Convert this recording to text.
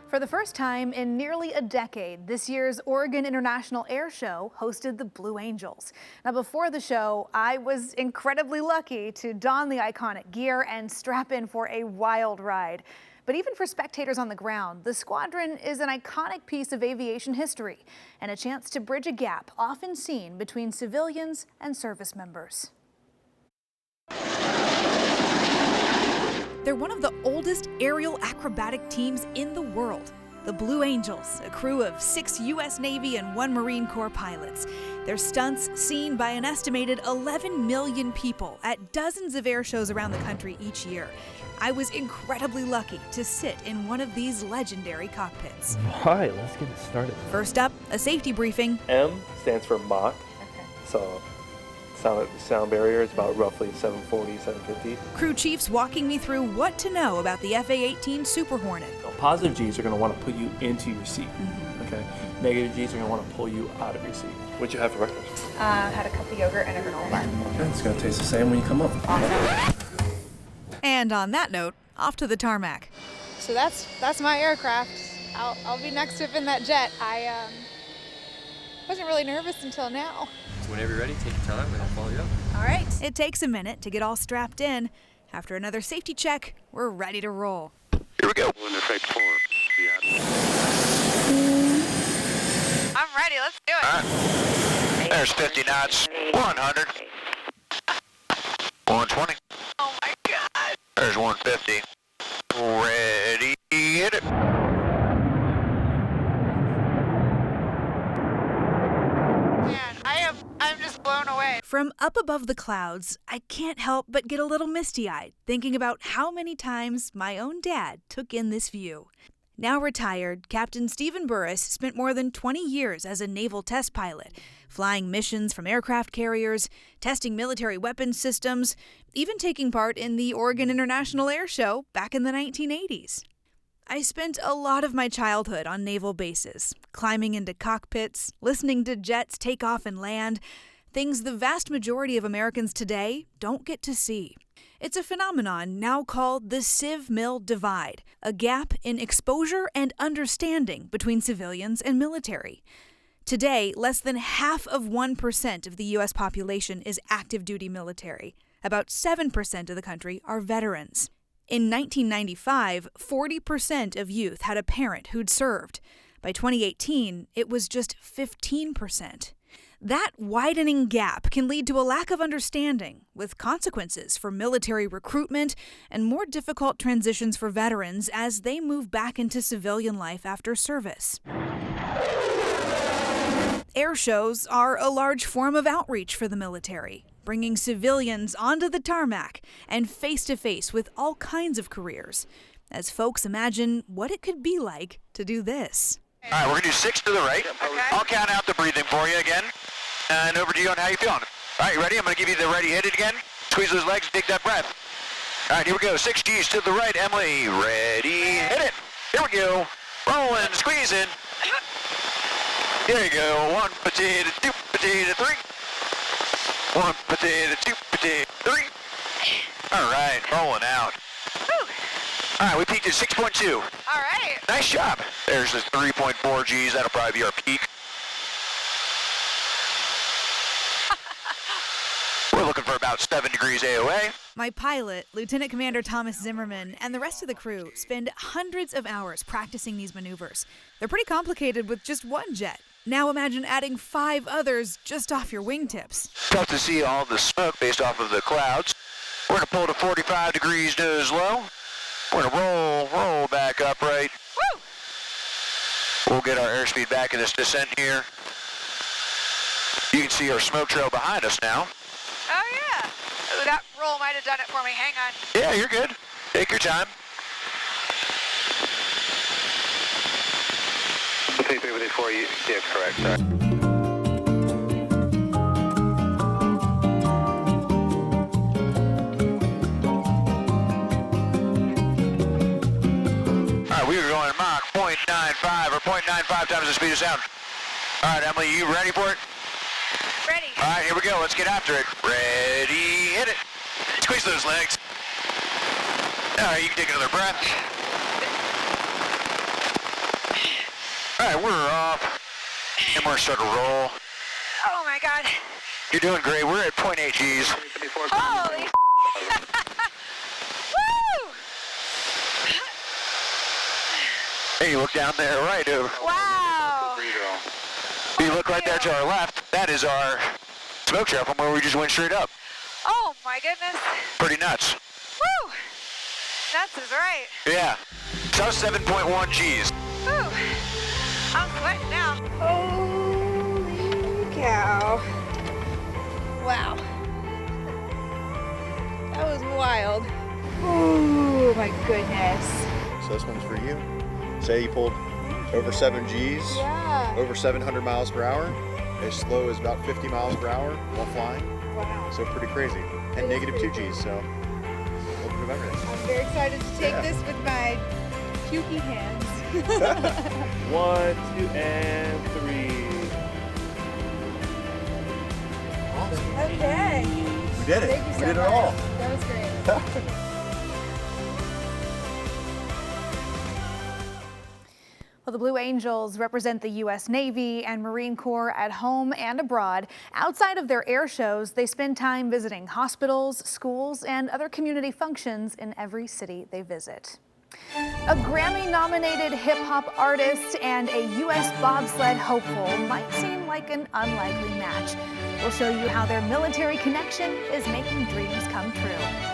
For the first time in nearly a decade, this year's Oregon International Air Show hosted the Blue Angels. Now, before the show, I was incredibly lucky to don the iconic gear and strap in for a wild ride. But even for spectators on the ground, the squadron is an iconic piece of aviation history and a chance to bridge a gap often seen between civilians and service members. They're one of the oldest aerial acrobatic teams in the world. The Blue Angels, a crew of 6 U.S. Navy and 1 Marine Corps pilots. Their stunts seen by an estimated 11 million people at dozens of air shows around the country each year. I was incredibly lucky to sit in one of these legendary cockpits. Right, let's get it started. First up, a safety briefing. M stands for Mach. Okay. So sound barrier is about roughly 740, 750. Crew chiefs walking me through what to know about the FA-18 Super Hornet. Positive G's are going to want to put you into your seat. Okay. Negative G's are going to want to pull you out of your seat. What'd you have for breakfast? Had a cup of yogurt and a granola bar. Okay, it's going to taste the same when you come up. And on that note, off to the tarmac. So that's my aircraft. I'll be next up in that jet. I wasn't really nervous until now. So whenever you're ready, take your time and I'll follow you up. All right. It takes a minute to get all strapped in. After another safety check, we're ready to roll. Here we go. I'm ready. Let's do it. All right. There's 50 knots. 100. 120. Oh my God. There's 150. Ready. Hit it. Man, I'm just blown away. From up above the clouds, I can't help but get a little misty-eyed thinking about how many times my own dad took in this view. Now retired, Captain Stephen Burris spent more than 20 years as a naval test pilot, flying missions from aircraft carriers, testing military weapons systems, even taking part in the Oregon International Air Show back in the 1980s. I spent a lot of my childhood on naval bases, climbing into cockpits, listening to jets take off and land, things the vast majority of Americans today don't get to see. It's a phenomenon now called the Civ-Mil divide, a gap in exposure and understanding between civilians and military. Today, less than 0.5% of the U.S. population is active duty military. About 7% of the country are veterans. In 1995, 40% of youth had a parent who'd served. By 2018, it was just 15%. That widening gap can lead to a lack of understanding, with consequences for military recruitment and more difficult transitions for veterans as they move back into civilian life after service. Air shows are a large form of outreach for the military, bringing civilians onto the tarmac and face-to-face with all kinds of careers, as folks imagine what it could be like to do this. All right, we're going to do 6 to the right. Okay. I'll count out the breathing for you again. And over to you on how you feeling. All right, you ready? I'm going to give you the ready, hit it again. Squeeze those legs, take that breath. All right, here we go. 6 G's to the right, Emily. Ready, hit it. Here we go. Rolling, squeezing. There you go. 1 potato, 2 potato, 3. 1 potato, 2 potato, 3. All right, rolling out. Whew. All right, we peaked at 6.2. All right. Nice job. There's the 3.4 G's. That'll probably be our peak. We're looking for about 7 degrees AOA. My pilot, Lieutenant Commander Thomas Zimmerman, and the rest of the crew spend hundreds of hours practicing these maneuvers. They're pretty complicated with just one jet. Now imagine adding 5 others just off your wingtips. Tough to see all the smoke based off of the clouds. We're going to pull to 45 degrees nose low. We're going to roll back upright. Woo! We'll get our airspeed back in this descent here. You can see our smoke trail behind us now. Oh yeah. Ooh, that roll might have done it for me. Hang on. Yeah, you're good. Take your time. Before you, yeah, correct. Sorry. All right, we are going Mach 0.95 or 0.95 times the speed of sound. All right, Emily, you ready for it? Ready. All right, here we go. Let's get after it. Ready, hit it. Squeeze those legs. All right, you can take another breath. All right, we're off. And we're gonna start to roll. Oh my God. You're doing great. We're at 0.8 Gs. Holy Woo! Hey, you look down there, right over. Wow. You look right there to our left. That is our smoke trail from where we just went straight up. Oh my goodness. Pretty nuts. Woo! Nuts is right. Yeah. So 7.1 Gs. Woo! I'm sweating now. Holy cow. Wow. That was wild. Oh my goodness. So this one's for you. Say you pulled over 7 Gs, Yeah. over 700 miles per hour, as slow as about 50 miles per hour while flying. Wow. So pretty crazy. And negative 2 Gs, so a little bit of everything. I'm very excited to take Yeah. this with my pukey hands. 1, 2, and 3. Okay. We did it. Thank you so We did it much. all. That was great. Well, the Blue Angels represent the U.S. Navy and Marine Corps at home and abroad. Outside of their air shows, they spend time visiting hospitals, schools, and other community functions in every city they visit. A Grammy-nominated hip-hop artist and a U.S. bobsled hopeful might seem like an unlikely match. We'll show you how their military connection is making dreams come true.